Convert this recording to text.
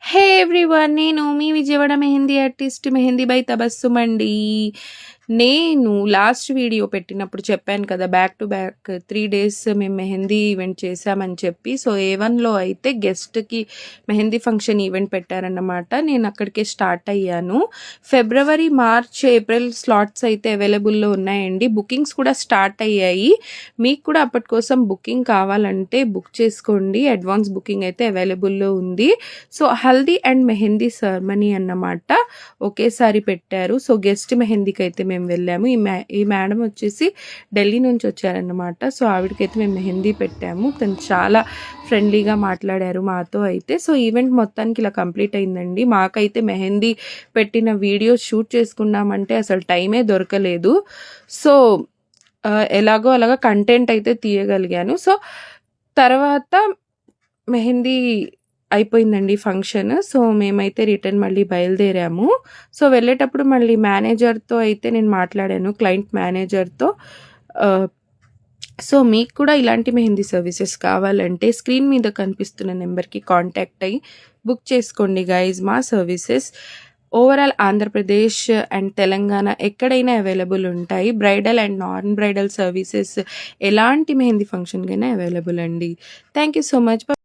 హే everyone, నేను మీ Vijayawada mehndi artist mehndi by తబస్సుమండి. నేను last video పెట్టినప్పుడు చెప్పాను కదా, బ్యాక్ టు బ్యాక్ 3 డేస్ మేము మెహందీ ఈవెంట్ చేశామని చెప్పి. సో A1లో అయితే గెస్ట్కి మెహందీ ఫంక్షన్ ఈవెంట్ పెట్టారన్నమాట. నేను అక్కడికే స్టార్ట్ అయ్యాను. ఫిబ్రవరి, మార్చ్, ఏప్రిల్ స్లాట్స్ అయితే అవైలబుల్లో ఉన్నాయండి. బుకింగ్స్ కూడా స్టార్ట్ అయ్యాయి. మీకు కూడా అప్పటి కోసం బుకింగ్ కావాలంటే బుక్ చేసుకోండి. అడ్వాన్స్ బుకింగ్ అయితే అవైలబుల్లో ఉంది. So haldi and mehndi ceremony అన్నమాట ఒకేసారి పెట్టారు. సో గెస్ట్ మెహందీకి అయితే మేము వెళ్ళాము. ఈ మేడం వచ్చేసి ఢిల్లీ నుంచి వచ్చారన్నమాట. సో ఆవిడకైతే మేము మెహందీ పెట్టాము. తను చాలా ఫ్రెండ్లీగా మాట్లాడారు మాతో అయితే. సో ఈవెంట్ మొత్తానికి ఇలా కంప్లీట్ అయిందండి. మాకైతే మెహందీ పెట్టిన వీడియో షూట్ చేసుకున్నామంటే అసలు టైమే దొరకలేదు. సో ఎలాగో అలాగా కంటెంట్ అయితే తీయగలిగాను. సో తర్వాత మెహందీ అయిపోయిందండి ఫంక్షన్. సో మేమైతే రిటర్న్ మళ్ళీ బయలుదేరాము. సో వెళ్ళేటప్పుడు మళ్ళీ మేనేజర్తో అయితే నేను మాట్లాడాను, క్లయింట్ మేనేజర్తో. సో మీకు కూడా ఇలాంటి మెహందీ సర్వీసెస్ కావాలంటే స్క్రీన్ మీద కనిపిస్తున్న నెంబర్కి కాంటాక్ట్ అయ్యి బుక్ చేసుకోండి గైజ్. మా services overall Andhra Pradesh and Telangana ఎక్కడైనా అవైలబుల్ ఉంటాయి. Bridal and non bridal services ఎలాంటి మెహందీ ఫంక్షన్కైనా అవైలబుల్ అండి. Thank you so much.